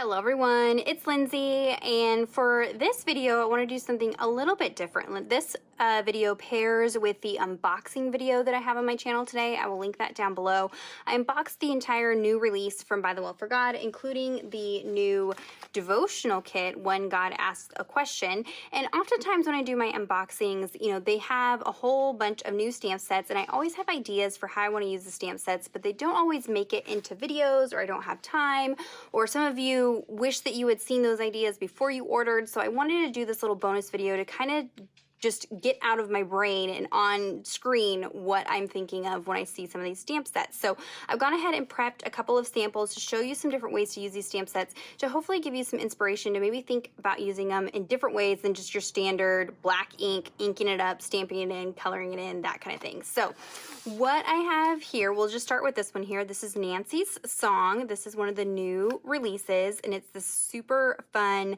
Hello everyone, it's Lindsay, and for this video I want to do something a little bit different. This video pairs with the unboxing video that I have on my channel today. I will link that down below. I unboxed the entire new release from ByTheWell4God, including the new devotional kit, When God Asks a Question. And oftentimes when I do my unboxings, you know, they have a whole bunch of new stamp sets, and I always have ideas for how I want to use the stamp sets, but they don't always make it into videos, or I don't have time, or some of you wish that you had seen those ideas before you ordered. So I wanted to do this little bonus video to kind of just get out of my brain and on screen what I'm thinking of when I see some of these stamp sets. So I've gone ahead and prepped a couple of samples to show you some different ways to use these stamp sets, to hopefully give you some inspiration to maybe think about using them in different ways than just your standard black ink, inking it up, stamping it in, coloring it in, that kind of thing. So what I have here, we'll just start with this one here. This is Nancy's Song. This is one of the new releases, and it's this super fun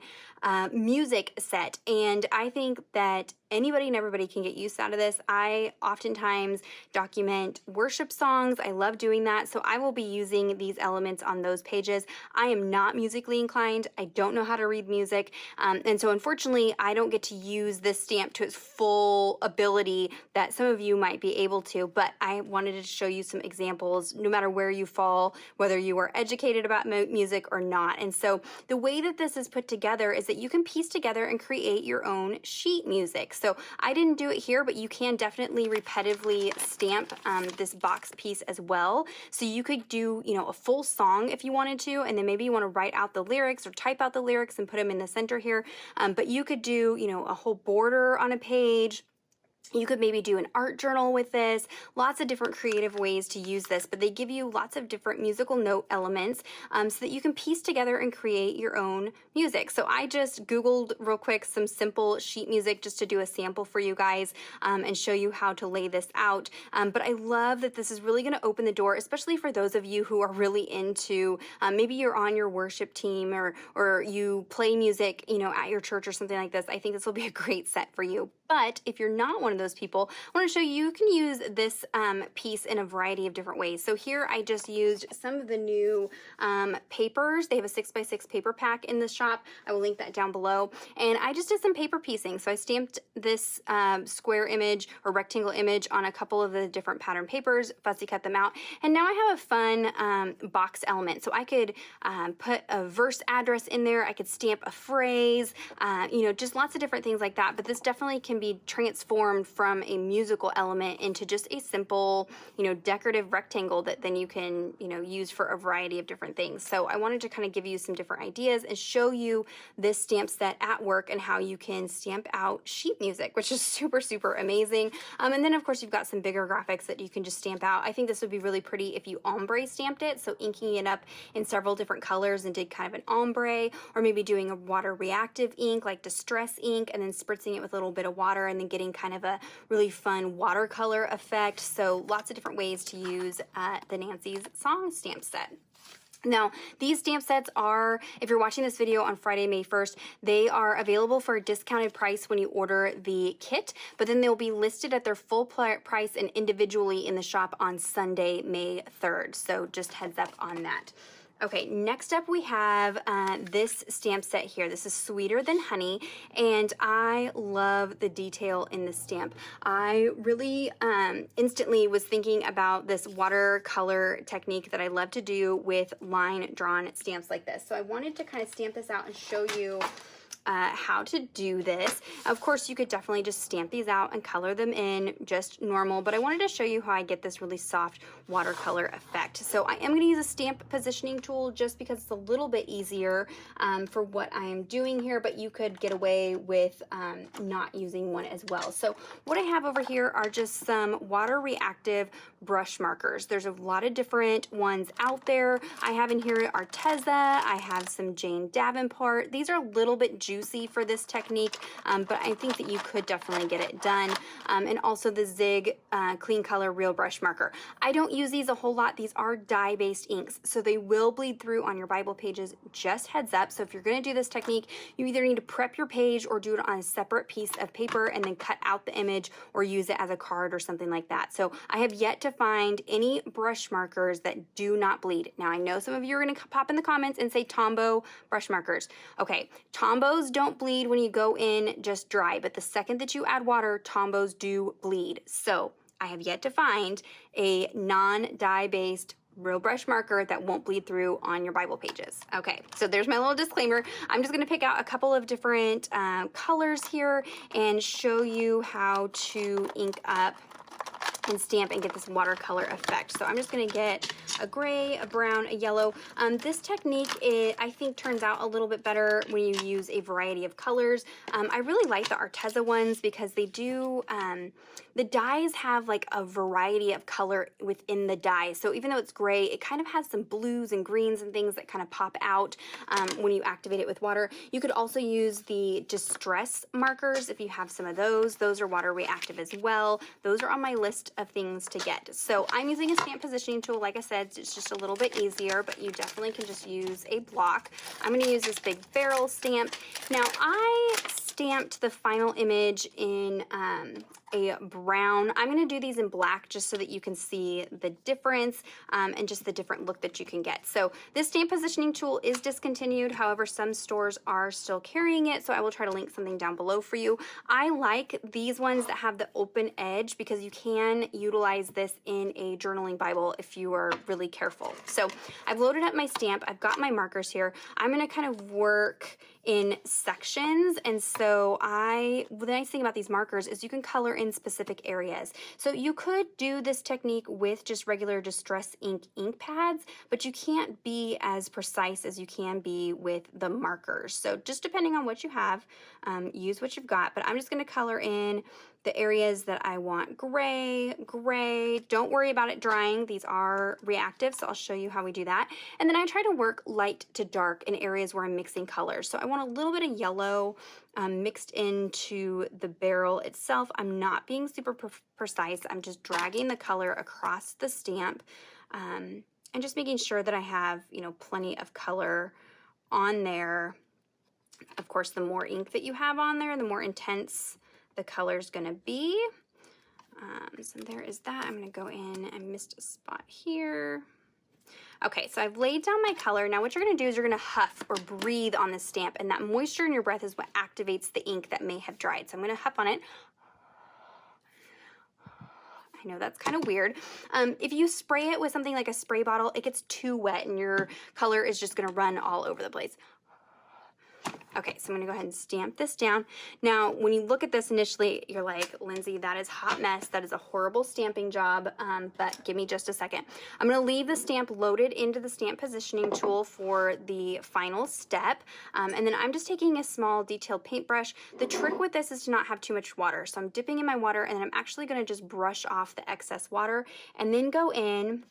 music set. And I think that anybody and everybody can get use out of this. I oftentimes document worship songs. I love doing that. So I will be using these elements on those pages. I am not musically inclined. I don't know how to read music. And so unfortunately, I don't get to use this stamp to its full ability that some of you might be able to, but I wanted to show you some examples, no matter where you fall, whether you are educated about music or not. And so the way that this is put together is that you can piece together and create your own sheet music. So I didn't do it here, but you can definitely repetitively stamp this box piece as well. So you could do, you know, a full song if you wanted to, and then maybe you want to write out the lyrics or type out the lyrics and put them in the center here. But you could do, you know, a whole border on a page. You could maybe do an art journal with this, lots of different creative ways to use this, but they give you lots of different musical note elements so that you can piece together and create your own music. So I just Googled real quick some simple sheet music just to do a sample for you guys and show you how to lay this out. But I love that this is really going to open the door, especially for those of you who are really into, maybe you're on your worship team or you play music, you know, at your church or something like this. I think this will be a great set for you. But if you're not one of those people, I want to show you can use this piece in a variety of different ways. So here I just used some of the new papers. They have a 6x6 paper pack in the shop. I will link that down below. And I just did some paper piecing. So I stamped this square image or rectangle image on a couple of the different pattern papers, fussy cut them out. And now I have a fun box element. So I could put a verse address in there. I could stamp a phrase, you know, just lots of different things like that. But this definitely can be transformed from a musical element into just a simple, you know, decorative rectangle that then you can, you know, use for a variety of different things. So I wanted to kind of give you some different ideas and show you this stamp set at work and how you can stamp out sheet music, which is super, super amazing. And then of course you've got some bigger graphics that you can just stamp out. I think this would be really pretty if you ombre stamped it, so inking it up in several different colors and did kind of an ombre, or maybe doing a water reactive ink like distress ink and then spritzing it with a little bit of water and then getting kind of a really fun watercolor effect. So lots of different ways to use the Nancy's Song stamp set. Now, these stamp sets are, if you're watching this video on Friday, May 1st, they are available for a discounted price when you order the kit, but then they'll be listed at their full price and individually in the shop on Sunday, May 3rd. So just heads up on that. Okay, next up we have this stamp set here. This is Sweeter Than Honey, and I love the detail in this stamp. I really instantly was thinking about this watercolor technique that I love to do with line drawn stamps like this. So I wanted to kind of stamp this out and show you how to do this. Of course, you could definitely just stamp these out and color them in just normal, but I wanted to show you how I get this really soft watercolor effect. So I am going to use a stamp positioning tool just because it's a little bit easier for what I am doing here, but you could get away with not using one as well. So what I have over here are just some water reactive brush markers. There's a lot of different ones out there. I have in here Arteza, I have some Jane Davenport. These are a little bit juicy juicy for this technique, but I think that you could definitely get it done. And also the Zig Clean Color Real Brush Marker. I don't use these a whole lot. These are dye-based inks, so they will bleed through on your Bible pages. Just heads up. So if you're going to do this technique, you either need to prep your page or do it on a separate piece of paper and then cut out the image or use it as a card or something like that. So I have yet to find any brush markers that do not bleed. Now I know some of you are going to pop in the comments and say Tombow brush markers. Okay, Tombows don't bleed when you go in just dry, but the second that you add water, Tombows do bleed. So I have yet to find a non-dye based real brush marker that won't bleed through on your Bible pages. Okay, so there's my little disclaimer. I'm just gonna pick out a couple of different colors here and show you how to ink up and stamp and get this watercolor effect. So I'm just gonna get a gray, a brown, a yellow. This technique, I think, turns out a little bit better when you use a variety of colors. I really like the Arteza ones because they do, the dyes have like a variety of color within the dye. So even though it's gray, it kind of has some blues and greens and things that kind of pop out when you activate it with water. You could also use the distress markers if you have some of those. Those are water reactive as well. Those are on my list of things to get. So I'm using a stamp positioning tool. Like I said, it's just a little bit easier, but you definitely can just use a block. I'm going to use this big barrel stamp. Now I stamped the final image in a brown. I'm going to do these in black just so that you can see the difference and just the different look that you can get. So this stamp positioning tool is discontinued. However, some stores are still carrying it, so I will try to link something down below for you. I like these ones that have the open edge because you can utilize this in a journaling Bible if you are really careful. So I've loaded up my stamp. I've got my markers here. I'm going to kind of work in sections, and so the nice thing about these markers is you can color in specific areas. So you could do this technique with just regular Distress ink pads, but you can't be as precise as you can be with the markers. So just depending on what you have, use what you've got, but I'm just going to color in the areas that I want gray. Don't worry about it drying. These are reactive, so I'll show you how we do that. And then I try to work light to dark in areas where I'm mixing colors. So I want a little bit of yellow mixed into the barrel itself. I'm not being super precise. I'm just dragging the color across the stamp and just making sure that I have, you know, plenty of color on there. Of course, the more ink that you have on there, the more intense the color's gonna be. So there is that. I'm gonna go in, I missed a spot here. Okay, so I've laid down my color. Now what you're gonna do is you're gonna huff or breathe on the stamp, and that moisture in your breath is what activates the ink that may have dried. So I'm gonna huff on it. I know that's kind of weird. If you spray it with something like a spray bottle, it gets too wet and your color is just gonna run all over the place. Okay, so I'm gonna go ahead and stamp this down. Now, when you look at this initially, you're like, Lindsay, that is a hot mess. That is a horrible stamping job, but give me just a second. I'm gonna leave the stamp loaded into the stamp positioning tool for the final step. And then I'm just taking a small detailed paintbrush. The trick with this is to not have too much water. So I'm dipping in my water and then I'm actually gonna just brush off the excess water and then go in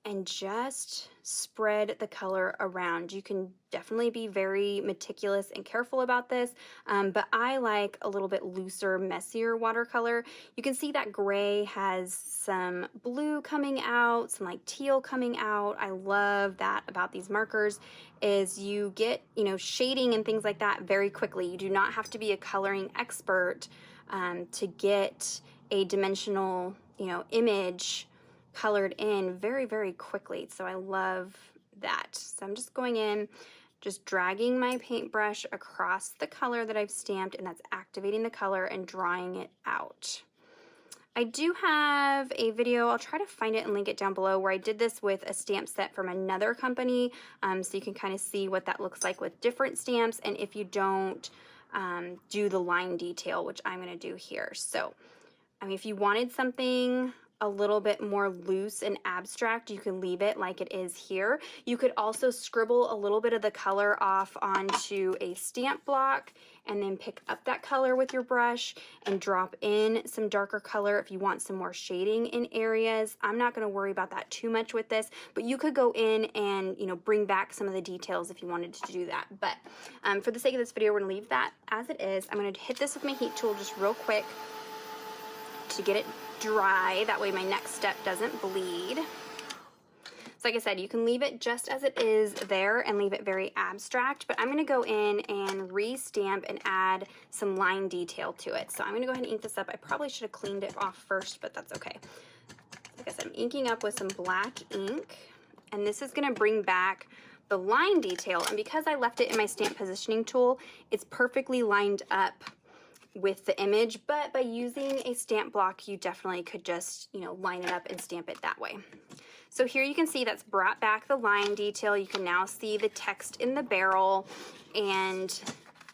and just spread the color around. You can definitely be very meticulous and careful about this, but I like a little bit looser, messier watercolor. You can see that gray has some blue coming out, some like teal coming out. I love that about these markers is you get, you know, shading and things like that very quickly. You do not have to be a coloring expert to get a dimensional, you know, image colored in very, very quickly. So I love that. So I'm just going in, just dragging my paintbrush across the color that I've stamped, and that's activating the color and drawing it out. I do have a video, I'll try to find it and link it down below, where I did this with a stamp set from another company, so you can kind of see what that looks like with different stamps, and if you don't do the line detail, which I'm going to do here. So, I mean, if you wanted something a little bit more loose and abstract, you can leave it like it is here. You could also scribble a little bit of the color off onto a stamp block and then pick up that color with your brush and drop in some darker color if you want some more shading in areas. I'm not going to worry about that too much with this, but you could go in and, you know, bring back some of the details if you wanted to do that. But for the sake of this video, we're going to leave that as it is. I'm going to hit this with my heat tool just real quick to get it dry. That way my next step doesn't bleed. So like I said, you can leave it just as it is there and leave it very abstract, but I'm going to go in and re-stamp and add some line detail to it. So I'm going to go ahead and ink this up. I probably should have cleaned it off first, but that's okay. Like I said, I'm inking up with some black ink, and this is going to bring back the line detail. And because I left it in my stamp positioning tool, it's perfectly lined up with the image, but by using a stamp block, you definitely could just, you know, line it up and stamp it that way. So here you can see that's brought back the line detail. You can now see the text in the barrel, and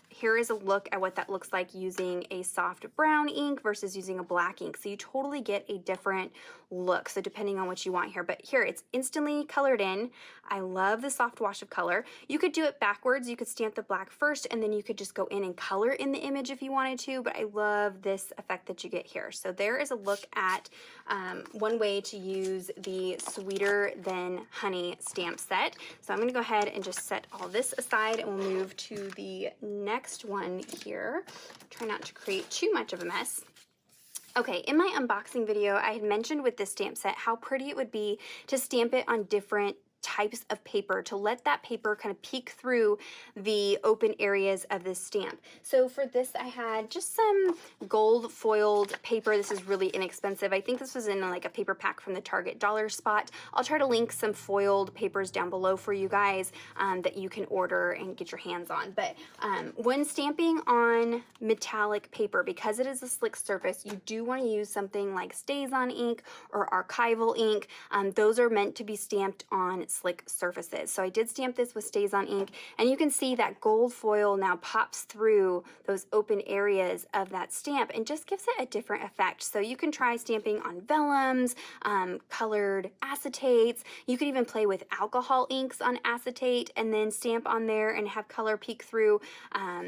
here is a look at what that looks like using a soft brown ink versus using a black ink. So you totally get a different look, so depending on what you want here. But here, it's instantly colored in. I love the soft wash of color. You could do it backwards. You could stamp the black first, and then you could just go in and color in the image if you wanted to, but I love this effect that you get here. So there is a look at one way to use the Sweeter Than Honey stamp set. So I'm gonna go ahead and just set all this aside, and we'll move to the next one here. Try not to create too much of a mess. Okay, in my unboxing video, I had mentioned with this stamp set how pretty it would be to stamp it on different types of paper, to let that paper kind of peek through the open areas of this stamp. So for this, I had just some gold foiled paper. This is really inexpensive. I think this was in like a paper pack from the Target dollar spot. I'll try to link some foiled papers down below for you guys that you can order and get your hands on. But when stamping on metallic paper, because it is a slick surface, you do want to use something like STAYS-ON ink or archival ink. Those are meant to be stamped on slick surfaces. So I did stamp this with STAYS-ON ink, and you can see that gold foil now pops through those open areas of that stamp and just gives it a different effect. So you can try stamping on vellums, colored acetates. You could even play with alcohol inks on acetate and then stamp on there and have color peek through.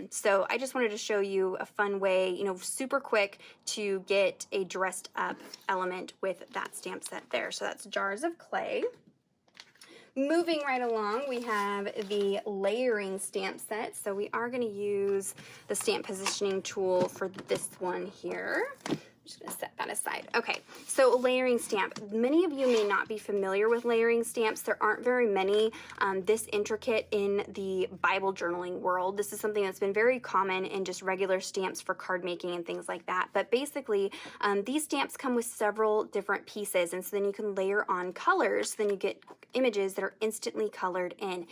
So I just wanted to show you a fun way, you know, super quick to get a dressed up element with that stamp set there. So that's jars of clay. Moving right along, we have the layering stamp set. So we are going to use the stamp positioning tool for this one here. I'm just going to set that aside. Okay, so a layering stamp. Many of you may not be familiar with layering stamps. There aren't very many this intricate in the Bible journaling world. This is something that's been very common in just regular stamps for card making and things like that. But basically, these stamps come with several different pieces, and so then you can layer on colors. Then you get images that are instantly colored in.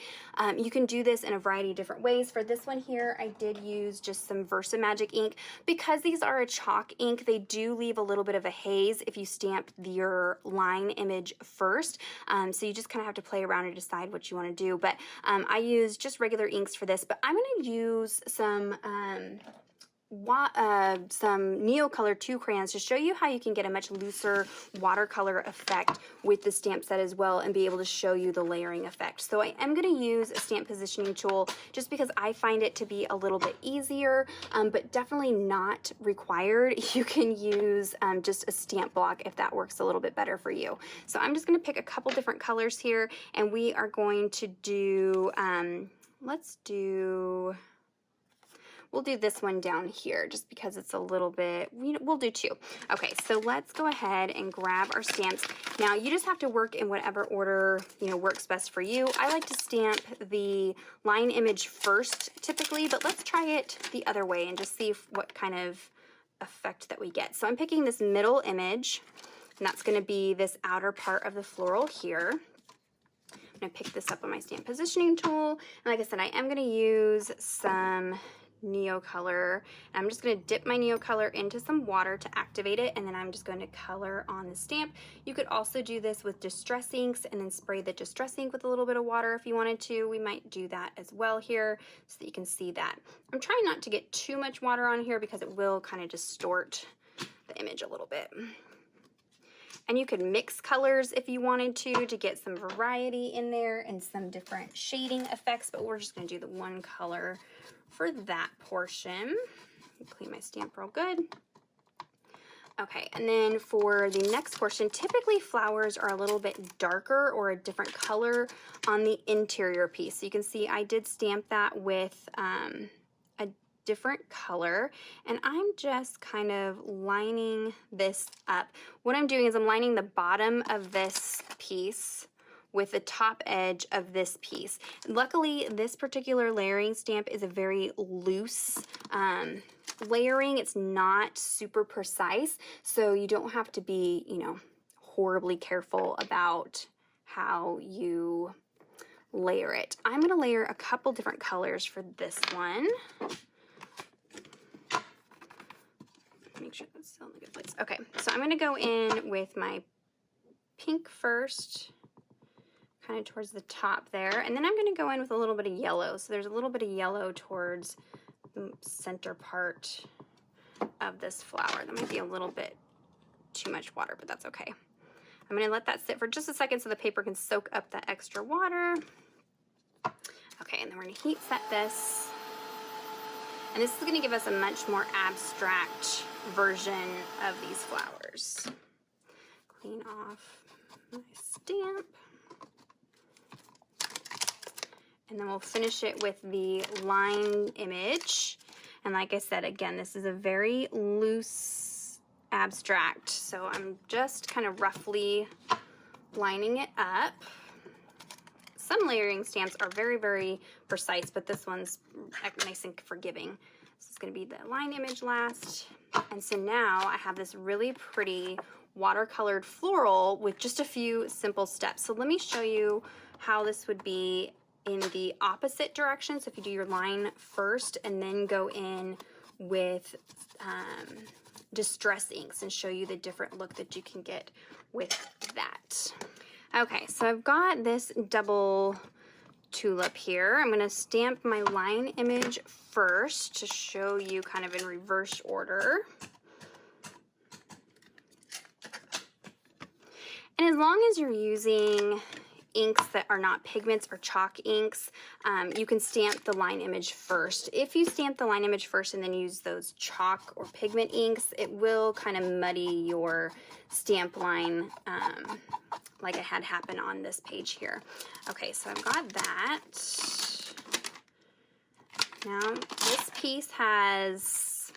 You can do this in a variety of different ways. For this one here, I did use just some Versamagic ink. Because these are a chalk ink, they do leave a little bit of a haze if you stamp your line image first. So you just kind of have to play around and decide what you want to do. But I use just regular inks for this, but I'm going to use some Neocolor 2 crayons to show you how you can get a much looser watercolor effect with the stamp set as well and be able to show you the layering effect. So I am going to use a stamp positioning tool just because I find it to be a little bit easier, but definitely not required. You can use just a stamp block if that works a little bit better for you. So I'm just going to pick a couple different colors here, and we are going to do, we'll do this one down here just because it's a little bit, we'll do two. Okay, so let's go ahead and grab our stamps. Now you just have to work in whatever order, works best for you. I like to stamp the line image first typically, but let's try it the other way and just see what kind of effect that we get. So I'm picking this middle image, and that's gonna be this outer part of the floral here. I'm gonna pick this up on my stamp positioning tool. And like I said, I am gonna use some Neocolor. I'm just going to dip my Neocolor into some water to activate it, and then I'm just going to color on the stamp. You could also do this with distress inks and then spray the distress ink with a little bit of water if you wanted to. We might do that as well here so that you can see that. I'm trying not to get too much water on here because it will kind of distort the image a little bit. And you could mix colors if you wanted to get some variety in there and some different shading effects, but we're just gonna do the one color for that portion. Clean my stamp real good. Okay, and then for the next portion, typically flowers are a little bit darker or a different color on the interior piece. So you can see I did stamp that with a different color, and I'm just kind of lining this up. What I'm doing is I'm lining the bottom of this piece with the top edge of this piece. Luckily, this particular layering stamp is a very loose layering. It's not super precise, so you don't have to be, you know, horribly careful about how you layer it. I'm gonna layer a couple different colors for this one. Make sure that's still in a good place. Okay, so I'm gonna go in with my pink first, kind of towards the top there, and then I'm gonna go in with a little bit of yellow. So there's a little bit of yellow towards the center part of this flower. That might be a little bit too much water, but that's okay. I'm gonna let that sit for just a second so the paper can soak up that extra water. Okay, and then we're gonna heat set this. And this is gonna give us a much more abstract version of these flowers. Clean off my stamp. And then we'll finish it with the line image. And like I said, again, this is a very loose abstract. So I'm just kind of roughly lining it up. Some layering stamps are very, very precise, but this one's nice and forgiving. This is gonna be the line image last. And so now I have this really pretty watercolored floral with just a few simple steps. So let me show you how this would be in the opposite direction. So if you do your line first and then go in with distress inks and show you the different look that you can get with that. Okay, so I've got this double tulip here. I'm gonna stamp my line image first to show you kind of in reverse order. And as long as you're using inks that are not pigments or chalk inks, you can stamp the line image first. If you stamp the line image first and then use those chalk or pigment inks, it will kind of muddy your stamp line like I had happen on this page here. Okay, so I've got that. Now this piece has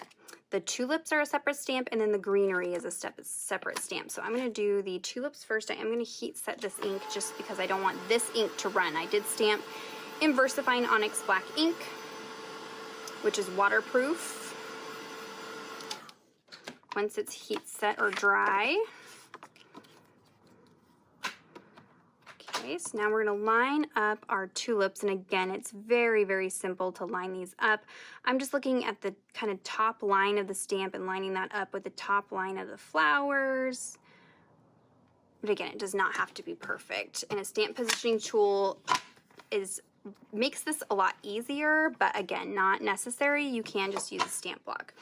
the tulips are a separate stamp, and then the greenery is a separate stamp. So I'm gonna do the tulips first. I am gonna heat set this ink just because I don't want this ink to run. I did stamp in VersaFine Onyx Black ink, which is waterproof. Once it's heat set or dry. Okay, so now we're gonna line up our tulips, and again, it's very, very simple to line these up. I'm just looking at the kind of top line of the stamp and lining that up with the top line of the flowers. But again, it does not have to be perfect. And a stamp positioning tool makes this a lot easier, but again, not necessary. You can just use a stamp block.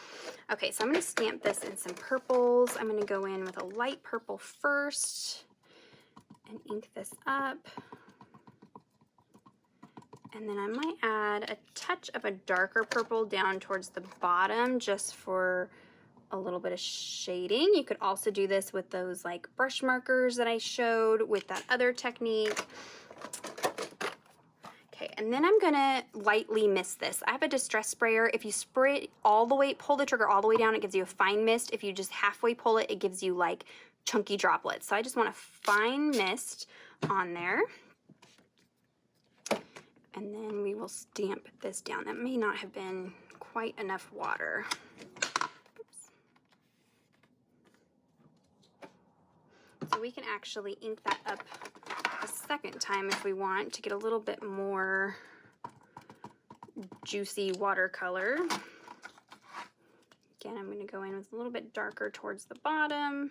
Okay, so I'm gonna stamp this in some purples. I'm gonna go in with a light purple first and ink this up. And then I might add a touch of a darker purple down towards the bottom just for a little bit of shading. You could also do this with those like brush markers that I showed with that other technique. Okay, and then I'm gonna lightly mist this. I have a distress sprayer. If you spray it all the way, pull the trigger all the way down, it gives you a fine mist. If you just halfway pull it, it gives you like chunky droplets. So I just want a fine mist on there. And then we will stamp this down. That may not have been quite enough water. Oops. So we can actually ink that up a second time if we want to get a little bit more juicy watercolor. Again, I'm going to go in with a little bit darker towards the bottom.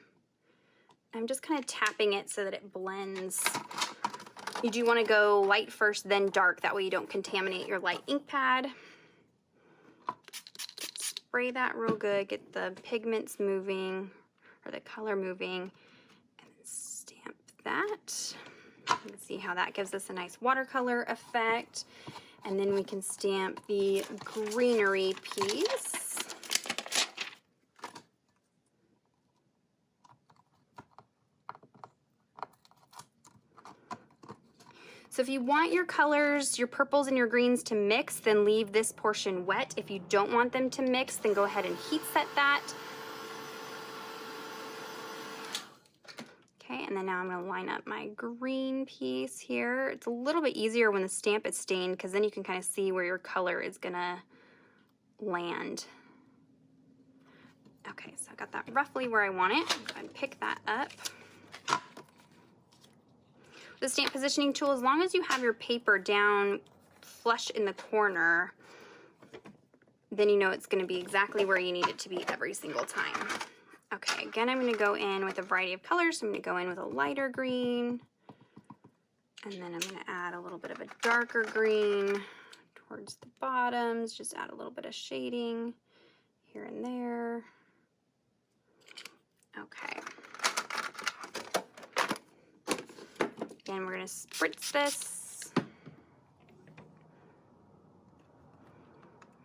I'm just kind of tapping it so that it blends. You do want to go light first, then dark. That way you don't contaminate your light ink pad. Spray that real good. Get the pigments moving, or the color moving. that. You can see how that gives us a nice watercolor effect. And then we can stamp the greenery piece. So if you want your colors, your purples and your greens to mix, then leave this portion wet. If you don't want them to mix, then go ahead and heat set that. Okay, and then now I'm going to line up my green piece here. It's a little bit easier when the stamp is stained because then you can kind of see where your color is going to land. Okay, so I got that roughly where I want it. Go ahead and pick that up. The stamp positioning tool, as long as you have your paper down flush in the corner, then you know it's going to be exactly where you need it to be every single time. Okay, again, I'm going to go in with a variety of colors. So I'm going to go in with a lighter green, and then I'm going to add a little bit of a darker green towards the bottoms, just add a little bit of shading here and there. Okay. Again, we're going to spritz this.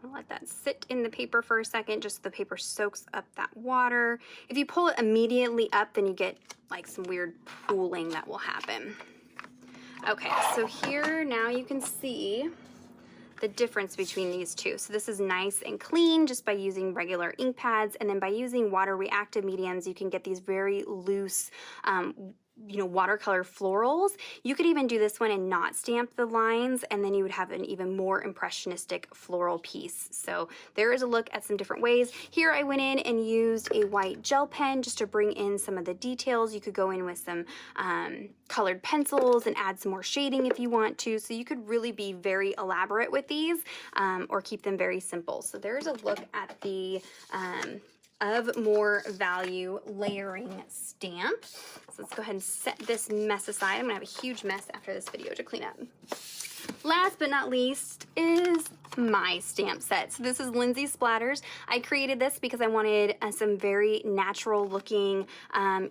I'll let that sit in the paper for a second, just so the paper soaks up that water. If you pull it immediately up, then you get like some weird pooling that will happen. Okay, so here now you can see the difference between these two. So this is nice and clean just by using regular ink pads, and then by using water reactive mediums, you can get these very loose watercolor florals. You could even do this one and not stamp the lines, and then you would have an even more impressionistic floral piece. So there is a look at some different ways. Here I went in and used a white gel pen just to bring in some of the details. You could go in with some colored pencils and add some more shading if you want to. So you could really be very elaborate with these or keep them very simple. So there's a look at the of more value layering stamp. So let's go ahead and set this mess aside. I'm gonna have a huge mess after this video to clean up. Last but not least is my stamp set. So this is Lindsay Splatters. I created this because I wanted some very natural looking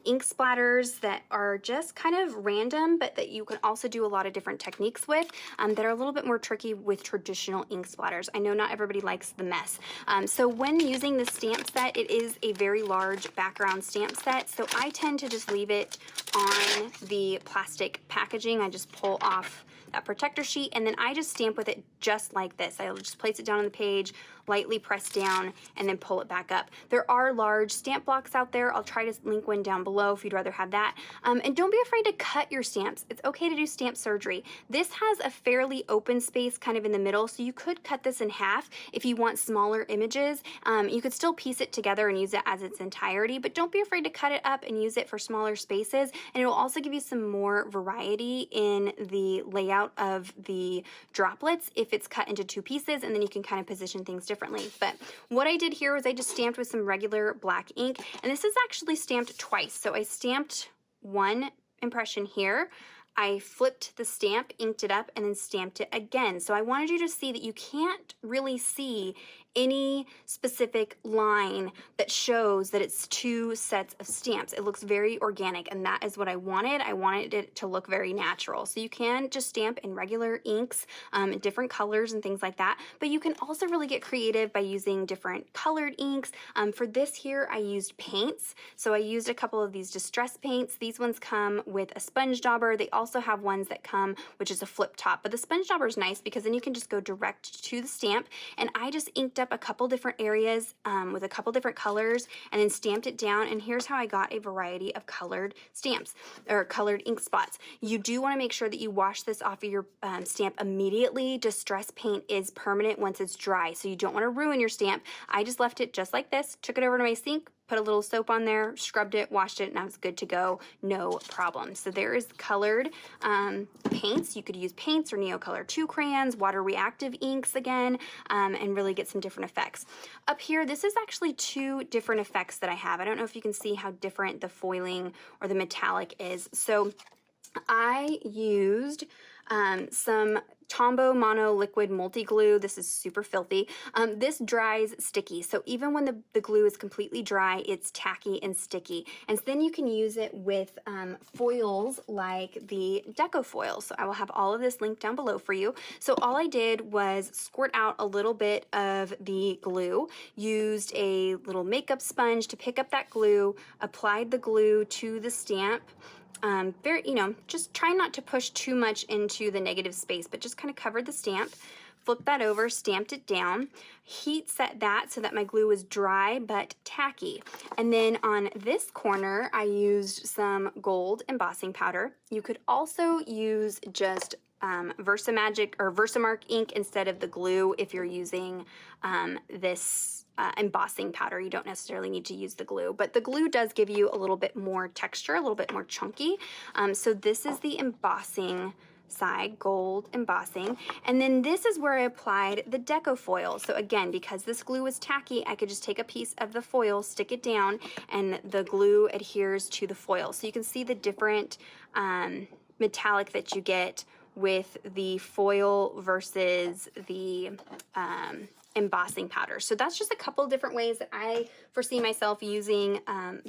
ink splatters that are just kind of random, but that you can also do a lot of different techniques with that are a little bit more tricky with traditional ink splatters. I know not everybody likes the mess. So when using the stamp set, it is a very large background stamp set. So I tend to just leave it on the plastic packaging. I just pull off that protector sheet, and then I just stamp with it just like this. I'll just place it down on the page, lightly press down, and then pull it back up. There are large stamp blocks out there. I'll try to link one down below if you'd rather have that. And don't be afraid to cut your stamps. It's okay to do stamp surgery. This has a fairly open space kind of in the middle, so you could cut this in half if you want smaller images. You could still piece it together and use it as its entirety, but don't be afraid to cut it up and use it for smaller spaces. And it will also give you some more variety in the layout of the droplets if it's cut into two pieces, and then you can kind of position things differently. But what I did here was I just stamped with some regular black ink, and this is actually stamped twice. So I stamped one impression here, I flipped the stamp, inked it up, and then stamped it again. So I wanted you to see that you can't really see any specific line that shows that it's two sets of stamps. It looks very organic, and that is what I wanted. I wanted it to look very natural. So you can just stamp in regular inks, different colors and things like that, but you can also really get creative by using different colored inks. For this here, I used paints. So I used a couple of these distress paints. These ones come with a sponge dauber. They also have ones that come, which is a flip top, but the sponge dauber is nice because then you can just go direct to the stamp, and I just inked up a couple different areas with a couple different colors and then stamped it down, and here's how I got a variety of colored stamps or colored ink spots. You do want to make sure that you wash this off of your stamp immediately. Distress paint is permanent once it's dry, so you don't want to ruin your stamp. I just left it just like this, took it over to my sink, put a little soap on there, scrubbed it, washed it, and I was good to go, no problem. So there is colored paints. You could use paints or Neocolor 2 crayons, water reactive inks again, and really get some different effects. Up here, this is actually two different effects that I have. I don't know if you can see how different the foiling or the metallic is. So I used some Tombow Mono Liquid Multi Glue. This is super filthy. This dries sticky, so even when the glue is completely dry, it's tacky and sticky. And so then you can use it with foils like the Deco foil. So I will have all of this linked down below for you. So all I did was squirt out a little bit of the glue, used a little makeup sponge to pick up that glue, applied the glue to the stamp. Just try not to push too much into the negative space, but just kind of covered the stamp, flipped that over, stamped it down, heat set that so that my glue was dry but tacky. And then on this corner, I used some gold embossing powder. You could also use just Versamagic or Versamark ink instead of the glue if you're using this embossing powder. You don't necessarily need to use the glue, but the glue does give you a little bit more texture, a little bit more chunky. So this is the embossing side, gold embossing. And then this is where I applied the Deco foil. So again, because this glue was tacky, I could just take a piece of the foil, stick it down, and the glue adheres to the foil. So you can see the different metallic that you get with the foil versus the embossing powder. So that's just a couple different ways that I foresee myself using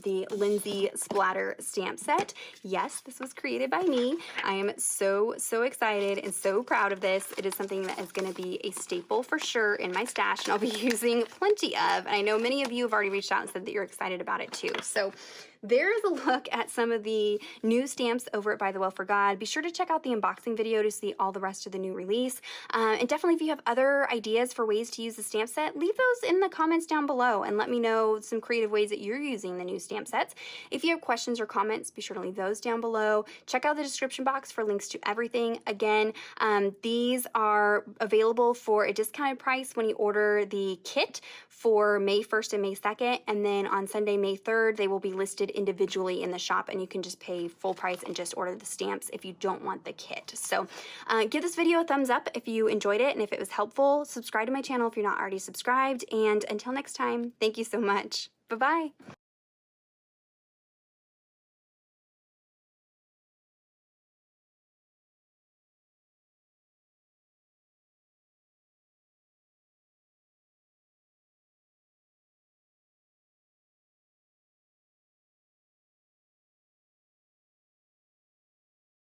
the Lindsay splatter stamp set. Yes, this was created by me. I am so excited and so proud of this. It is something that is going to be a staple for sure in my stash, and I'll be using plenty of. And I know many of you have already reached out and said that you're excited about it too. So there's a look at some of the new stamps over at ByTheWell4God. Be sure to check out the unboxing video to see all the rest of the new release. And definitely if you have other ideas for ways to use the stamp set, leave those in the comments down below and let me know some creative ways that you're using the new stamp sets. If you have questions or comments, be sure to leave those down below. Check out the description box for links to everything. Again, these are available for a discounted price when you order the kit for May 1st and May 2nd. And then on Sunday, May 3rd, they will be listed individually in the shop, and you can just pay full price and just order the stamps if you don't want the kit. So give this video a thumbs up if you enjoyed it and if it was helpful. Subscribe to my channel if you're not already subscribed, and until next time, thank you so much. Bye-bye.